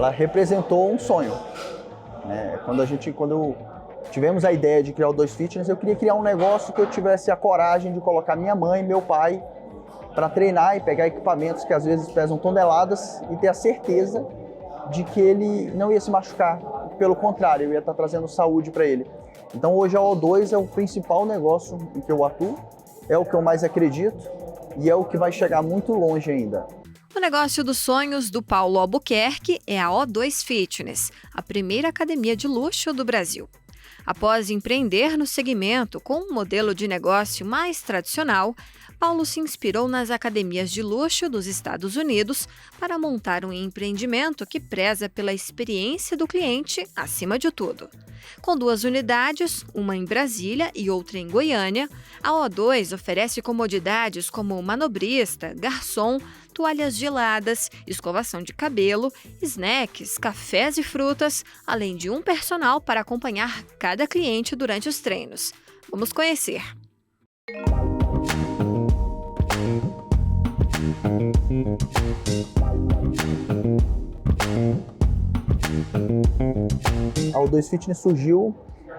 ela representou um sonho, né? Quando tivemos a ideia de criar o O2 Fitness, eu queria criar um negócio que eu tivesse a coragem de colocar minha mãe e meu pai para treinar e pegar equipamentos que às vezes pesam toneladas e ter a certeza de que ele não ia se machucar. Pelo contrário, eu ia estar trazendo saúde para ele. Então hoje a O2 é o principal negócio em que eu atuo, é o que eu mais acredito e é o que vai chegar muito longe ainda. O negócio dos sonhos do Paulo Albuquerque é a O2 Fitness, a primeira academia de luxo do Brasil. Após empreender no segmento com um modelo de negócio mais tradicional, Paulo se inspirou nas academias de luxo dos Estados Unidos para montar um empreendimento que preza pela experiência do cliente acima de tudo. Com 2 unidades, uma em Brasília e outra em Goiânia, a O2 oferece comodidades como manobrista, garçom, toalhas geladas, escovação de cabelo, snacks, cafés e frutas, além de um personal para acompanhar cada cliente durante os treinos. Vamos conhecer. A O2 Fitness surgiu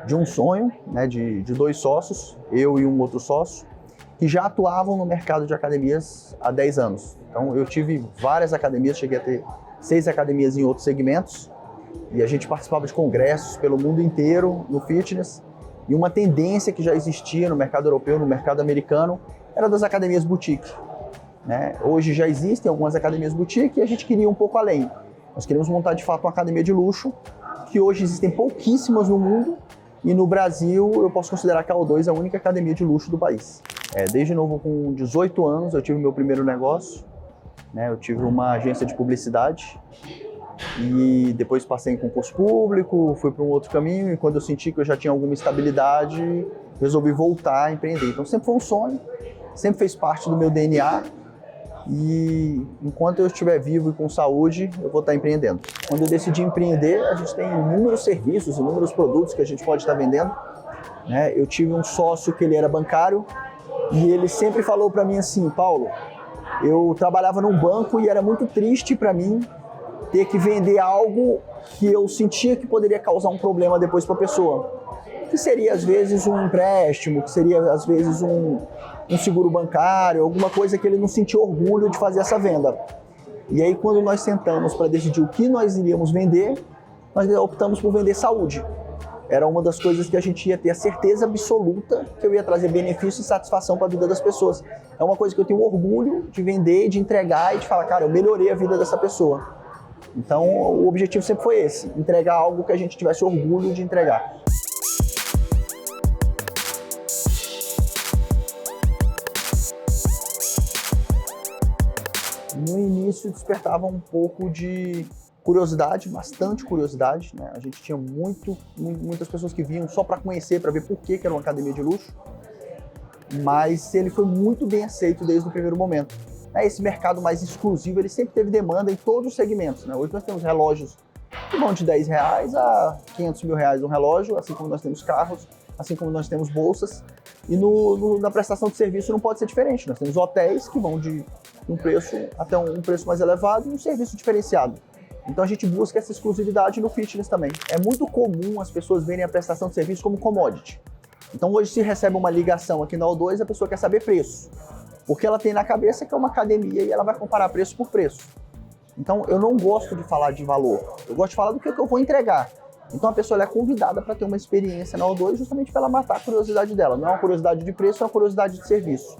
de um sonho, né, de 2 sócios, eu e um outro sócio, que já atuavam no mercado de academias há 10 anos. Então eu tive várias academias, cheguei a ter 6 academias em outros segmentos e a gente participava de congressos pelo mundo inteiro no fitness. E uma tendência que já existia no mercado europeu, no mercado americano, era das academias boutique, né? Hoje já existem algumas academias boutique e a gente queria um pouco além. Nós queríamos montar de fato uma academia de luxo, que hoje existem pouquíssimas no mundo, e no Brasil eu posso considerar que a O2 é a única academia de luxo do país. Desde novo, com 18 anos, eu tive meu primeiro negócio, né? Eu tive uma agência de publicidade e depois passei em concurso público, fui para um outro caminho, e quando eu senti que eu já tinha alguma estabilidade, resolvi voltar a empreender. Então sempre foi um sonho, sempre fez parte do meu DNA. E enquanto eu estiver vivo e com saúde, eu vou estar empreendendo. Quando eu decidi empreender, a gente tem inúmeros serviços, inúmeros produtos que a gente pode estar vendendo, né? Eu tive um sócio que ele era bancário e ele sempre falou para mim assim: Paulo, eu trabalhava num banco e era muito triste para mim ter que vender algo que eu sentia que poderia causar um problema depois para a pessoa. Que seria às vezes um empréstimo, que seria às vezes um seguro bancário, alguma coisa que ele não sentia orgulho de fazer essa venda. E aí quando nós sentamos para decidir o que nós iríamos vender, nós optamos por vender saúde. Era uma das coisas que a gente ia ter a certeza absoluta que eu ia trazer benefício e satisfação para a vida das pessoas. É uma coisa que eu tenho orgulho de vender, de entregar e de falar, cara, eu melhorei a vida dessa pessoa. Então o objetivo sempre foi esse, entregar algo que a gente tivesse orgulho de entregar. No início despertava um pouco de curiosidade, bastante curiosidade, né? A gente tinha muitas pessoas que vinham só para conhecer, para ver por que era uma academia de luxo, mas ele foi muito bem aceito desde o primeiro momento. Esse mercado mais exclusivo, ele sempre teve demanda em todos os segmentos, né? Hoje nós temos relógios que vão de R$10 a R$500 mil um relógio, assim como nós temos carros, assim como nós temos bolsas, e na prestação de serviço não pode ser diferente. Nós temos hotéis que vão de um preço até um preço mais elevado e um serviço diferenciado. Então a gente busca essa exclusividade no fitness também. É muito comum as pessoas verem a prestação de serviço como commodity. Então hoje se recebe uma ligação aqui na O2, a pessoa quer saber preço, porque ela tem na cabeça que é uma academia e ela vai comparar preço por preço. Então eu não gosto de falar de valor, eu gosto de falar do que eu vou entregar. Então a pessoa é convidada para ter uma experiência na O2 justamente para ela matar a curiosidade dela. Não é uma curiosidade de preço, é uma curiosidade de serviço.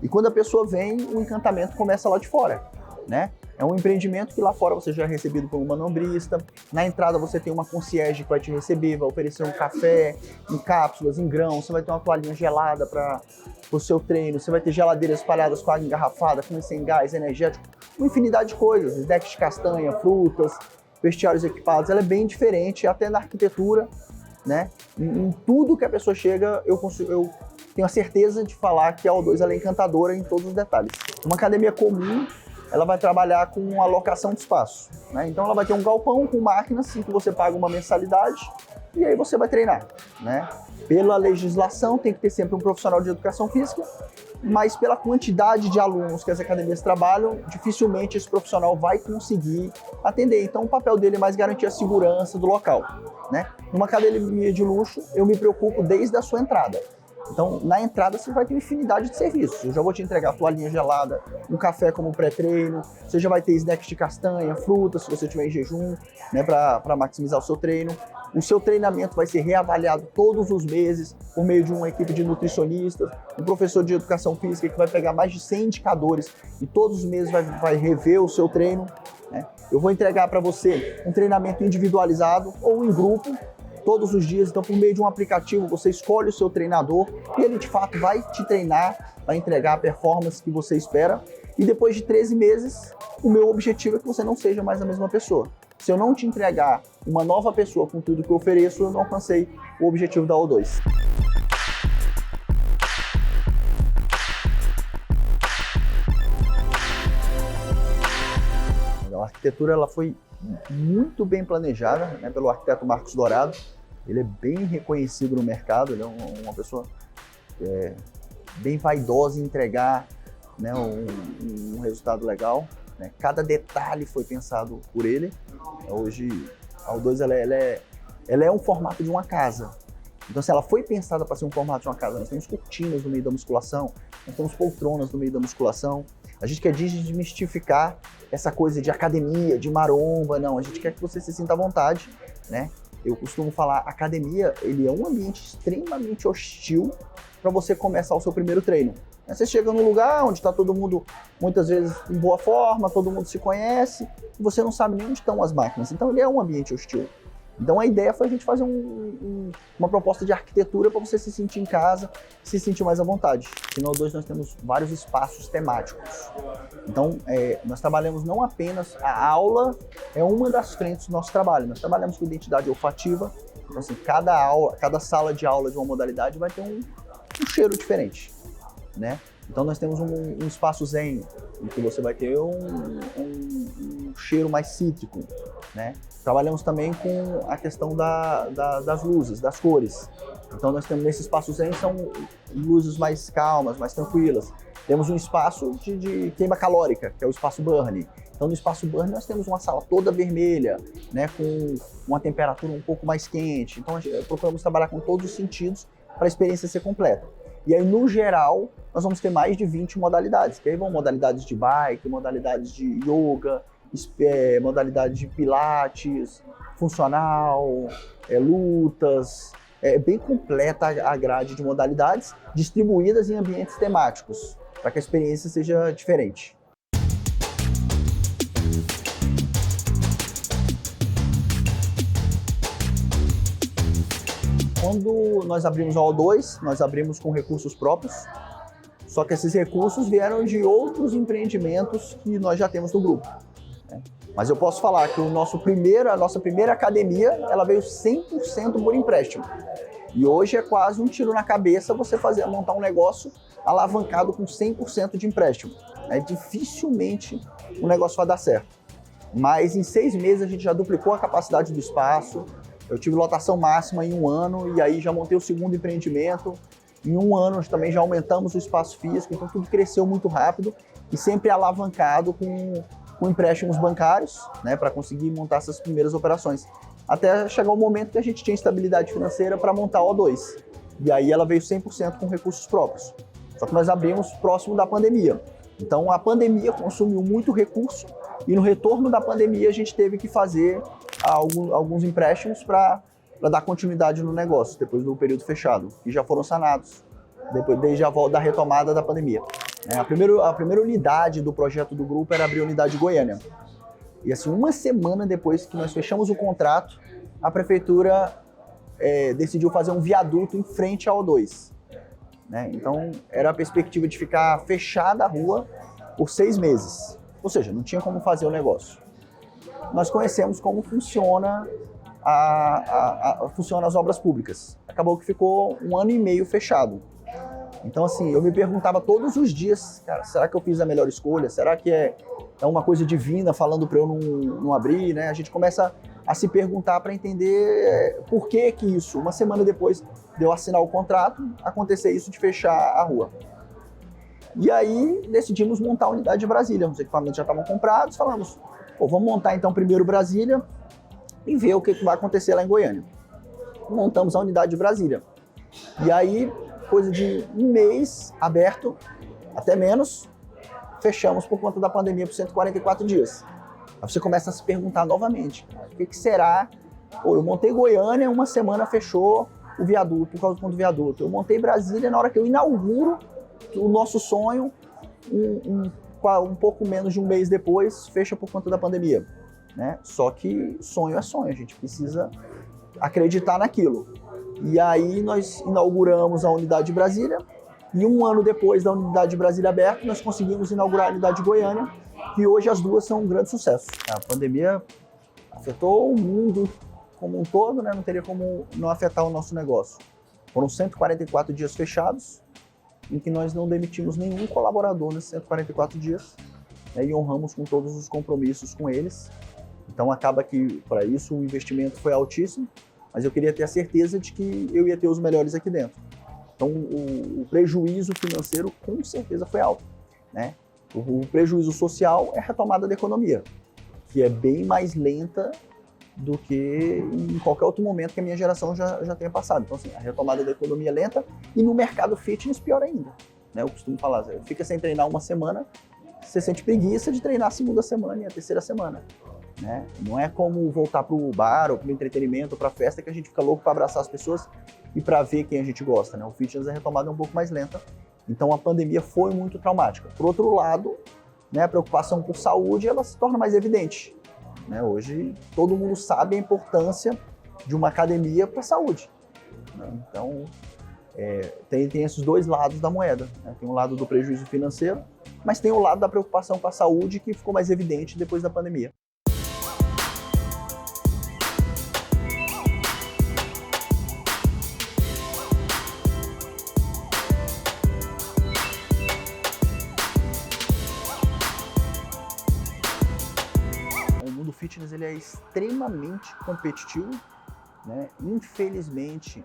E quando a pessoa vem, o encantamento começa lá de fora, né? É um empreendimento que lá fora você já é recebido por um manobrista, na entrada você tem uma concierge que vai te receber, vai oferecer um café em cápsulas, em grãos, você vai ter uma toalhinha gelada para o seu treino, você vai ter geladeiras espalhadas com água engarrafada, com sem gás, energético, uma infinidade de coisas, snacks de castanha, frutas, vestiários equipados. Ela é bem diferente, até na arquitetura, né? Em tudo que a pessoa chega, eu tenho a certeza de falar que a O2 ela é encantadora em todos os detalhes. Uma academia comum, ela vai trabalhar com alocação de espaço, né? Então ela vai ter um galpão com máquinas em que você paga uma mensalidade e aí você vai treinar, né? Pela legislação tem que ter sempre um profissional de educação física mas pela quantidade de alunos que as academias trabalham, dificilmente esse profissional vai conseguir atender. Então o papel dele é mais garantir a segurança do local, né? Numa academia de luxo, eu me preocupo desde a sua entrada. Então, na entrada, você vai ter uma infinidade de serviços. Eu já vou te entregar toalhinha gelada, um café como pré-treino, você já vai ter snacks de castanha, frutas, se você estiver em jejum, né, para maximizar o seu treino. O seu treinamento vai ser reavaliado todos os meses por meio de uma equipe de nutricionistas, um professor de educação física que vai pegar mais de 100 indicadores e todos os meses vai rever o seu treino, né? Eu vou entregar para você um treinamento individualizado ou em grupo, todos os dias. Então, por meio de um aplicativo, você escolhe o seu treinador e ele, de fato, vai te treinar, vai entregar a performance que você espera. E depois de 13 meses, o meu objetivo é que você não seja mais a mesma pessoa. Se eu não te entregar uma nova pessoa com tudo que eu ofereço, eu não alcancei o objetivo da O2. A arquitetura ela foi muito bem planejada, né, pelo arquiteto Marcos Dourado. Ele é bem reconhecido no mercado, ele é uma pessoa bem vaidosa em entregar, né, um resultado legal, né? Cada detalhe foi pensado por ele. Hoje a O2 ela é um formato de uma casa. Então, se ela foi pensada para ser um formato de uma casa, nós temos cortinas no meio da musculação, nós temos poltronas no meio da musculação. A gente quer desmistificar essa coisa de academia, de maromba, não. A gente quer que você se sinta à vontade, né? Eu costumo falar, academia, ele é um ambiente extremamente hostil para você começar o seu primeiro treino. Você chega num lugar onde está todo mundo, muitas vezes, em boa forma, todo mundo se conhece, e você não sabe nem onde estão as máquinas. Então, ele é um ambiente hostil. Então, a ideia foi a gente fazer uma proposta de arquitetura para você se sentir em casa, se sentir mais à vontade. E no O2 nós temos vários espaços temáticos. Então, nós trabalhamos não apenas a aula, é uma das frentes do nosso trabalho. Nós trabalhamos com identidade olfativa. Então, assim, cada sala de aula de uma modalidade vai ter um cheiro diferente, né? Então, nós temos um espaço zen, em que você vai ter um cheiro mais cítrico, né? Trabalhamos também com a questão das luzes, das cores. Então, nós temos nesse espaço zen, são luzes mais calmas, mais tranquilas. Temos um espaço de queima calórica, que é o espaço burn. Então, no espaço burn, nós temos uma sala toda vermelha, né, com uma temperatura um pouco mais quente. Então, procuramos trabalhar com todos os sentidos para a experiência ser completa. E aí, no geral, nós vamos ter mais de 20 modalidades, que aí vão modalidades de bike, modalidades de yoga, modalidades de pilates, funcional, lutas. É bem completa a grade de modalidades, distribuídas em ambientes temáticos, para que a experiência seja diferente. Quando nós abrimos a O2, nós abrimos com recursos próprios, só que esses recursos vieram de outros empreendimentos que nós já temos no grupo, né? Mas eu posso falar que a nossa primeira academia, ela veio 100% por empréstimo. E hoje é quase um tiro na cabeça você montar um negócio alavancado com 100% de empréstimo, né? Dificilmente o negócio vai dar certo. Mas em 6 meses a gente já duplicou a capacidade do espaço. Eu tive lotação máxima em 1 ano e aí já montei o segundo empreendimento. Em 1 ano nós também já aumentamos o espaço físico, então tudo cresceu muito rápido e sempre alavancado com empréstimos bancários, né, para conseguir montar essas primeiras operações. Até chegar o momento que a gente tinha estabilidade financeira para montar a O2. E aí ela veio 100% com recursos próprios. Só que nós abrimos próximo da pandemia. Então a pandemia consumiu muito recurso e no retorno da pandemia a gente teve que fazer alguns empréstimos para dar continuidade no negócio, depois do período fechado, que já foram sanados, desde a volta da retomada da pandemia. A primeira unidade do projeto do grupo era abrir a unidade Goiânia. E assim, 1 semana depois que nós fechamos o contrato, a prefeitura decidiu fazer um viaduto em frente ao O2. Né? Então, era a perspectiva de ficar fechada a rua por 6 meses. Ou seja, não tinha como fazer o negócio. Nós conhecemos como funciona as obras públicas. Acabou que ficou 1 ano e meio fechado. Então, assim, eu me perguntava todos os dias, cara, será que eu fiz a melhor escolha? Será que é uma coisa divina falando para eu não abrir, né? A gente começa a se perguntar para entender por que isso. 1 semana depois de eu assinar o contrato, acontecer isso de fechar a rua. E aí decidimos montar a unidade de Brasília. Os equipamentos já estavam comprados, falamos, pô, vamos montar então primeiro Brasília e ver o que vai acontecer lá em Goiânia. Montamos a unidade de Brasília. E aí, coisa de um mês aberto, até menos, fechamos por conta da pandemia por 144 dias. Aí você começa a se perguntar novamente, o que será? Pô, eu montei Goiânia, uma semana fechou o viaduto, por causa do viaduto. Eu montei Brasília, na hora que eu inauguro o nosso sonho, um pouco menos de um mês depois, fecha por conta da pandemia. Né? Só que sonho é sonho, a gente precisa acreditar naquilo. E aí nós inauguramos a unidade de Brasília, e um ano depois da unidade de Brasília aberta, nós conseguimos inaugurar a unidade de Goiânia, e hoje as duas são um grande sucesso. A pandemia afetou o mundo como um todo, né? Não teria como não afetar o nosso negócio. Foram 144 dias fechados, em que nós não demitimos nenhum colaborador nesses 144 dias, né? E honramos com todos os compromissos com eles. Então acaba que, para isso, o investimento foi altíssimo, mas eu queria ter a certeza de que eu ia ter os melhores aqui dentro. Então o prejuízo financeiro com certeza foi alto, né? O prejuízo social é a retomada da economia, que é bem mais lenta do que em qualquer outro momento que a minha geração já tenha passado. Então, assim, a retomada da economia é lenta e no mercado fitness pior ainda. Né? Eu costumo falar, fica sem treinar uma semana, você sente preguiça de treinar a segunda semana e a terceira semana. Né? Não é como voltar para o bar ou para o entretenimento ou para a festa que a gente fica louco para abraçar as pessoas e para ver quem a gente gosta. Né? O fitness, a retomada é um pouco mais lenta, então a pandemia foi muito traumática. Por outro lado, né, a preocupação por saúde ela se torna mais evidente. Né? Hoje todo mundo sabe a importância de uma academia para a saúde. Né? Então tem esses dois lados da moeda. Né? Tem o lado do prejuízo financeiro, mas tem o lado da preocupação com a saúde que ficou mais evidente depois da pandemia. O fitness ele é extremamente competitivo, né? Infelizmente,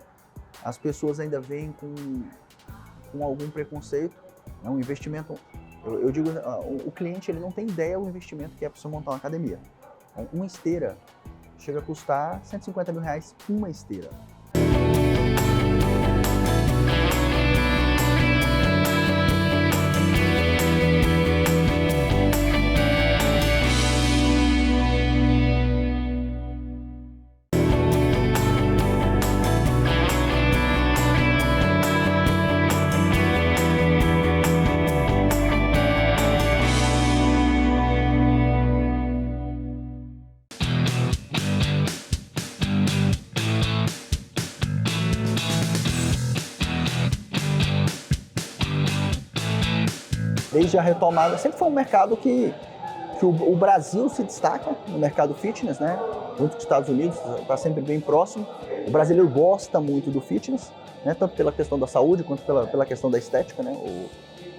as pessoas ainda veem com algum preconceito. É um investimento, eu digo, o cliente ele não tem ideia do investimento que é para você montar uma academia. Uma esteira chega a custar R$150 mil uma esteira. Desde a retomada, sempre foi um mercado que o Brasil se destaca no mercado fitness, né? Junto com os Estados Unidos, está sempre bem próximo. O brasileiro gosta muito do fitness, né? Tanto pela questão da saúde quanto pela questão da estética, né?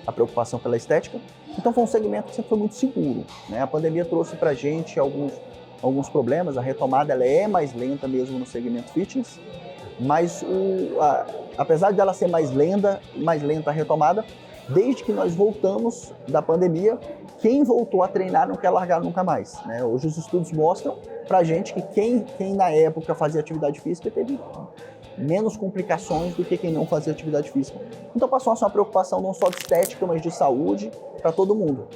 A preocupação pela estética. Então foi um segmento que sempre foi muito seguro, né? A pandemia trouxe para a gente alguns problemas, a retomada ela é mais lenta mesmo no segmento fitness, mas apesar de ela ser mais lenta a retomada, desde que nós voltamos da pandemia, quem voltou a treinar não quer largar nunca mais. Né? Hoje os estudos mostram pra gente que quem na época fazia atividade física teve menos complicações do que quem não fazia atividade física. Então passou a ser uma preocupação não só de estética, mas de saúde para todo mundo.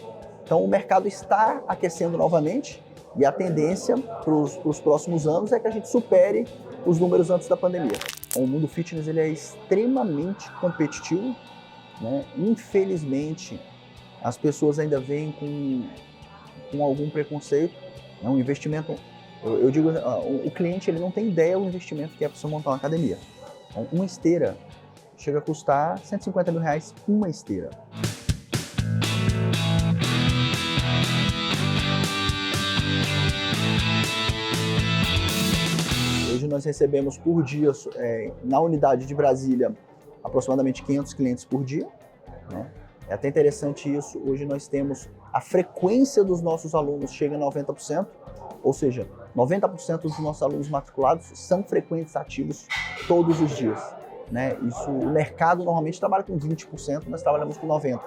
Então o mercado está aquecendo novamente e a tendência para os próximos anos é que a gente supere os números antes da pandemia. O mundo fitness ele é extremamente competitivo. Né? Infelizmente, as pessoas ainda veem com algum preconceito. É um investimento, eu digo, o cliente ele não tem ideia do investimento que é para você montar uma academia. Então, uma esteira chega a custar R$150 mil uma esteira. Hoje nós recebemos por dia, na unidade de Brasília, aproximadamente 500 clientes por dia. Né? É até interessante isso, hoje nós temos a frequência dos nossos alunos chega a 90%, ou seja, 90% dos nossos alunos matriculados são frequentes ativos todos os dias. Né? Isso, o mercado normalmente trabalha com 20%, nós trabalhamos com 90%.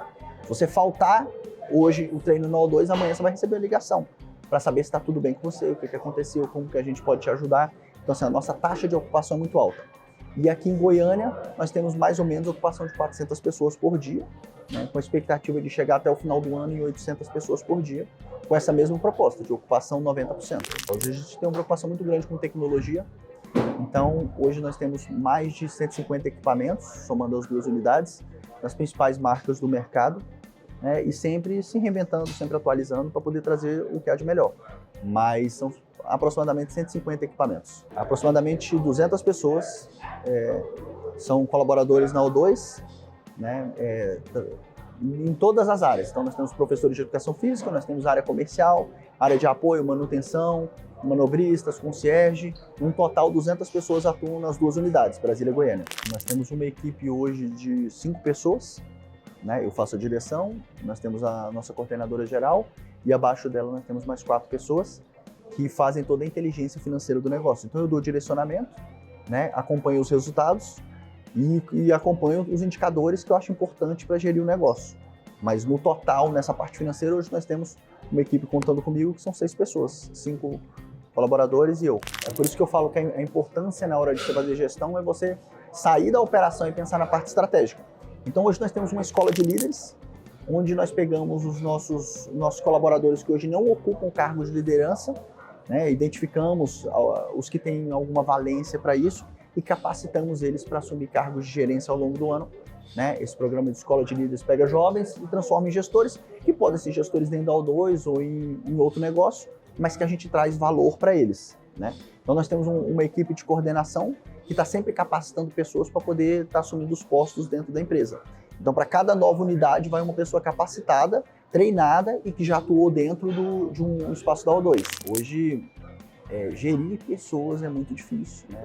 Se você faltar hoje o treino no O2, amanhã você vai receber a ligação para saber se está tudo bem com você, o que aconteceu, como que a gente pode te ajudar. Então, assim, a nossa taxa de ocupação é muito alta. E aqui em Goiânia, nós temos mais ou menos ocupação de 400 pessoas por dia, né, com a expectativa de chegar até o final do ano em 800 pessoas por dia, com essa mesma proposta de ocupação 90%. Então, hoje a gente tem uma preocupação muito grande com tecnologia. Então, hoje nós temos mais de 150 equipamentos, somando as 2 unidades, das principais marcas do mercado, né, e sempre se reinventando, sempre atualizando para poder trazer o que há de melhor. Mas são aproximadamente 150 equipamentos. Aproximadamente 200 pessoas são colaboradores na O2, né, em todas as áreas. Então nós temos professores de educação física, nós temos área comercial, área de apoio, manutenção, manobristas, concierge. Um total, 200 pessoas atuam nas 2 unidades, Brasília e Goiânia. Nós temos uma equipe hoje de 5 pessoas, né? Eu faço a direção, nós temos a nossa coordenadora geral e abaixo dela nós temos mais 4 pessoas que fazem toda a inteligência financeira do negócio. Então eu dou direcionamento, né? Acompanho os resultados e acompanho os indicadores que eu acho importante para gerir o negócio. Mas no total, nessa parte financeira, hoje nós temos uma equipe contando comigo que são 6 pessoas, 5 colaboradores e eu. É por isso que eu falo que a importância na hora de você fazer gestão é você sair da operação e pensar na parte estratégica. Então hoje nós temos uma escola de líderes, onde nós pegamos os nossos colaboradores que hoje não ocupam cargos de liderança, né, identificamos os que têm alguma valência para isso e capacitamos eles para assumir cargos de gerência ao longo do ano. Né? Esse programa de escola de líderes pega jovens e transforma em gestores, que podem ser gestores dentro da O2 ou em outro negócio, mas que a gente traz valor para eles. Né? Então nós temos uma equipe de coordenação que está sempre capacitando pessoas para poder estar assumindo os postos dentro da empresa. Então para cada nova unidade vai uma pessoa capacitada, treinada e que já atuou dentro de um espaço da O2. Hoje, gerir pessoas é muito difícil. Né?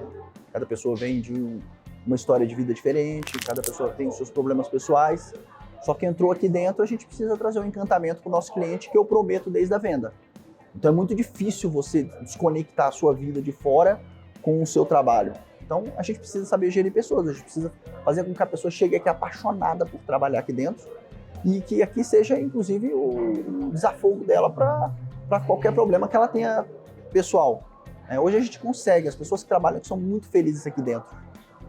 Cada pessoa vem de uma história de vida diferente, cada pessoa tem os seus problemas pessoais. Só que entrou aqui dentro, a gente precisa trazer um encantamento para o nosso cliente que eu prometo desde a venda. Então é muito difícil você desconectar a sua vida de fora com o seu trabalho. Então a gente precisa saber gerir pessoas, a gente precisa fazer com que a pessoa chegue aqui apaixonada por trabalhar aqui dentro e que aqui seja, inclusive, o desafogo dela para qualquer problema que ela tenha pessoal. Hoje a gente consegue, as pessoas que trabalham aqui são muito felizes aqui dentro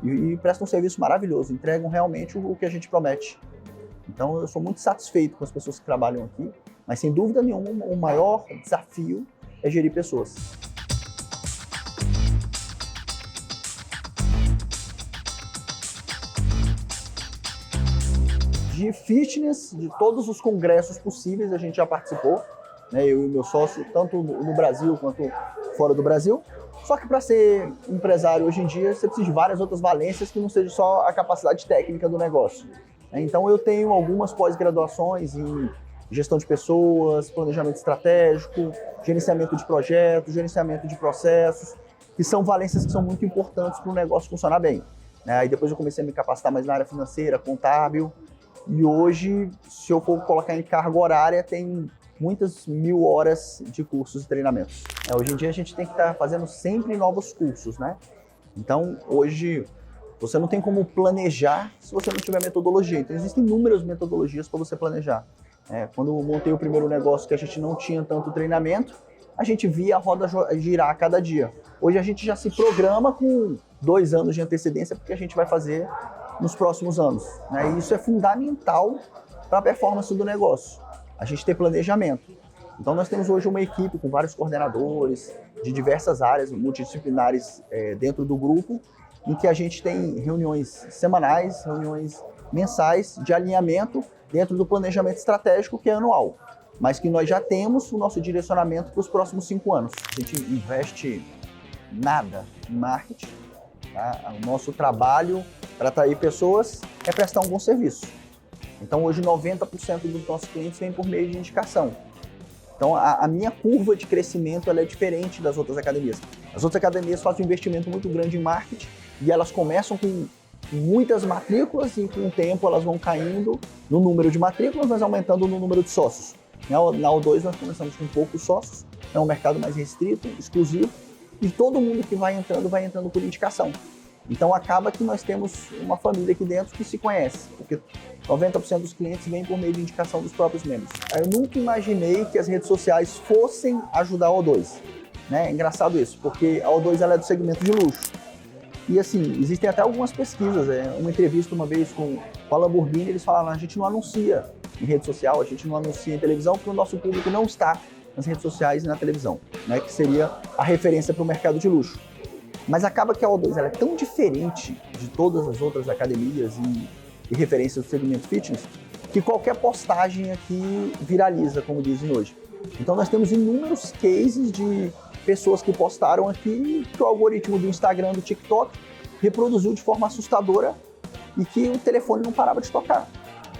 e prestam um serviço maravilhoso, entregam realmente o que a gente promete. Então eu sou muito satisfeito com as pessoas que trabalham aqui, mas sem dúvida nenhuma o maior desafio é gerir pessoas. De fitness, de todos os congressos possíveis a gente já participou, né? Eu e o meu sócio, tanto no Brasil quanto fora do Brasil. Só que para ser empresário hoje em dia, você precisa de várias outras valências que não seja só a capacidade técnica do negócio. Então eu tenho algumas pós-graduações em gestão de pessoas, planejamento estratégico, gerenciamento de projetos, gerenciamento de processos, que são valências que são muito importantes para o negócio funcionar bem. Aí depois eu comecei a me capacitar mais na área financeira, contábil, e hoje, se eu for colocar em carga horária, tem muitas 1000 horas de cursos e treinamentos. Hoje em dia a gente tem que estar fazendo sempre novos cursos, né? Então hoje você não tem como planejar se você não tiver metodologia. Então existem inúmeras metodologias para você planejar. Quando eu montei o primeiro negócio que a gente não tinha tanto treinamento, a gente via a roda girar a cada dia. Hoje a gente já se programa com 2 anos de antecedência porque a gente vai fazer nos próximos anos. E isso é fundamental para a performance do negócio. A gente ter planejamento. Então nós temos hoje uma equipe com vários coordenadores de diversas áreas multidisciplinares dentro do grupo, em que a gente tem reuniões semanais, reuniões mensais de alinhamento dentro do planejamento estratégico que é anual, mas que nós já temos o nosso direcionamento para os próximos 5 anos. A gente investe nada em marketing, tá? O nosso trabalho para atrair pessoas é prestar um bom serviço. Então hoje 90% dos nossos clientes vêm por meio de indicação. Então a minha curva de crescimento ela é diferente das outras academias. As outras academias fazem um investimento muito grande em marketing e elas começam com muitas matrículas e com o tempo elas vão caindo no número de matrículas, mas aumentando no número de sócios. Na O2 nós começamos com poucos sócios, é um mercado mais restrito, exclusivo, e todo mundo que vai entrando por indicação. Então acaba que nós temos uma família aqui dentro que se conhece, porque 90% dos clientes vêm por meio de indicação dos próprios membros. Eu nunca imaginei que as redes sociais fossem ajudar a O2. Né? É engraçado isso, porque a O2 ela é do segmento de luxo. E assim, existem até algumas pesquisas, uma entrevista uma vez com a Lamborghini, eles falaram, a gente não anuncia em rede social, a gente não anuncia em televisão, porque o nosso público não está nas redes sociais e na televisão, né? Que seria a referência para o mercado de luxo. Mas acaba que a O2 ela é tão diferente de todas as outras academias e referências do segmento fitness, que qualquer postagem aqui viraliza, como dizem hoje. Então nós temos inúmeros cases de pessoas que postaram aqui que o algoritmo do Instagram, do TikTok, reproduziu de forma assustadora e que o telefone não parava de tocar.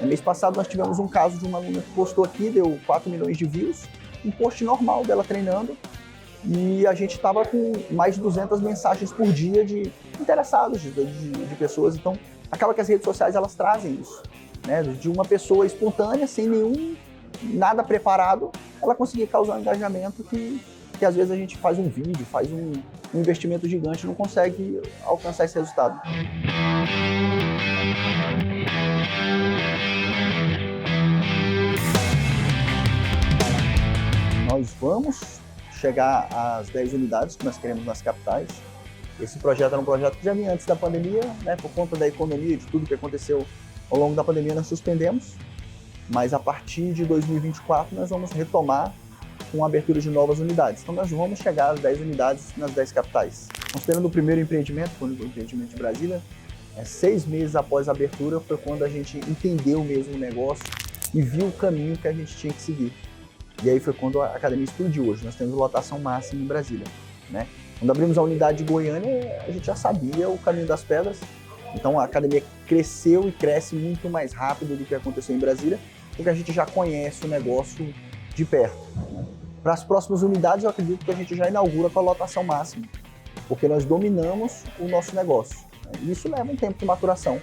No mês passado nós tivemos um caso de uma aluna que postou aqui, deu 4 milhões de views, um post normal dela treinando, e a gente estava com mais de 200 mensagens por dia de interessados, de pessoas. Então, acaba que as redes sociais elas trazem isso, né? De uma pessoa espontânea, sem nada preparado, ela conseguir causar um engajamento que às vezes a gente faz um vídeo, faz um investimento gigante e não consegue alcançar esse resultado. Nós vamos chegar às 10 unidades que nós queremos nas capitais. Esse projeto era um projeto que já vinha antes da pandemia, né? Por conta da economia, de tudo que aconteceu ao longo da pandemia, nós suspendemos. Mas a partir de 2024 nós vamos retomar com a abertura de novas unidades. Então nós vamos chegar às 10 unidades nas 10 capitais. Considerando o primeiro empreendimento, foi o empreendimento de Brasília, 6 meses após a abertura foi quando a gente entendeu mesmo o negócio e viu o caminho que a gente tinha que seguir. E aí foi quando a academia explodiu. Hoje nós temos lotação máxima em Brasília, né? Quando abrimos a unidade de Goiânia, a gente já sabia o caminho das pedras. Então a academia cresceu e cresce muito mais rápido do que aconteceu em Brasília, porque a gente já conhece o negócio de perto, né? Para as próximas unidades, eu acredito que a gente já inaugura com a lotação máxima, porque nós dominamos o nosso negócio, né? E isso leva um tempo de maturação,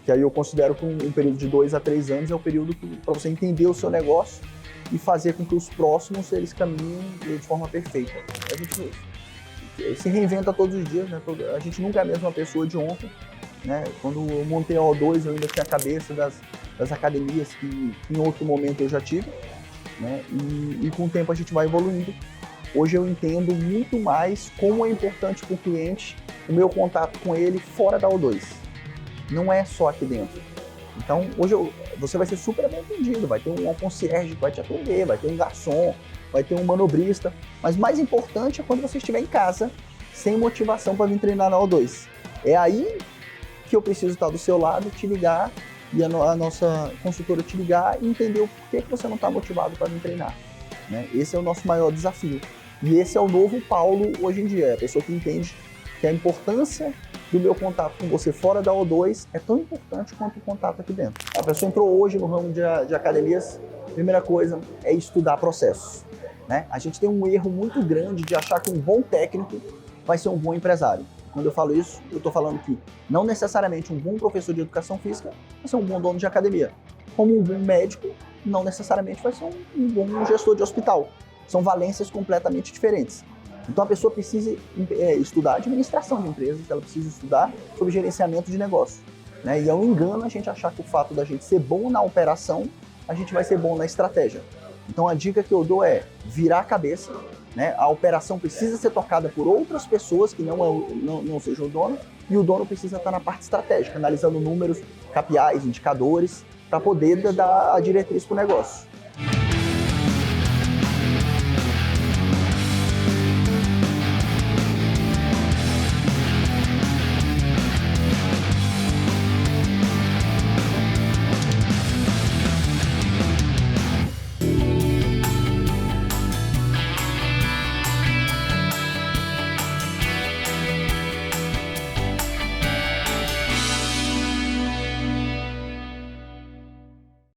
que aí eu considero que um período de 2 a 3 anos é o período para você entender o seu negócio e fazer com que os próximos eles caminhem de forma perfeita. A gente se reinventa todos os dias, né? A gente nunca é a mesma pessoa de ontem, né? Quando eu montei a O2, eu ainda tinha a cabeça das academias que em outro momento eu já tive, né? E com o tempo a gente vai evoluindo. Hoje eu entendo muito mais como é importante para o cliente o meu contato com ele fora da O2. Não é só aqui dentro. Então, hoje você vai ser super bem atendido, vai ter um concierge que vai te atender, vai ter um garçom, vai ter um manobrista, mas mais importante é quando você estiver em casa, sem motivação para vir treinar na O2. É aí que eu preciso estar do seu lado, te ligar, e a nossa consultora te ligar e entender o porquê que você não está motivado para vir treinar, né? Esse é o nosso maior desafio. E esse é o novo Paulo hoje em dia, é a pessoa que entende que a importância do meu contato com você fora da O2 é tão importante quanto o contato aqui dentro. A pessoa entrou hoje no ramo de academias, primeira coisa é estudar processos, né? A gente tem um erro muito grande de achar que um bom técnico vai ser um bom empresário. Quando eu falo isso, eu estou falando que não necessariamente um bom professor de educação física vai ser um bom dono de academia. Como um bom médico, não necessariamente vai ser um bom gestor de hospital. São valências completamente diferentes. Então a pessoa precisa estudar administração de empresas, ela precisa estudar sobre gerenciamento de negócio, né? E é um engano a gente achar que o fato da gente ser bom na operação, a gente vai ser bom na estratégia. Então a dica que eu dou é virar a cabeça, né? A operação precisa ser tocada por outras pessoas que não sejam o dono, e o dono precisa estar na parte estratégica, analisando números, KPIs, indicadores, para poder dar a diretriz para o negócio.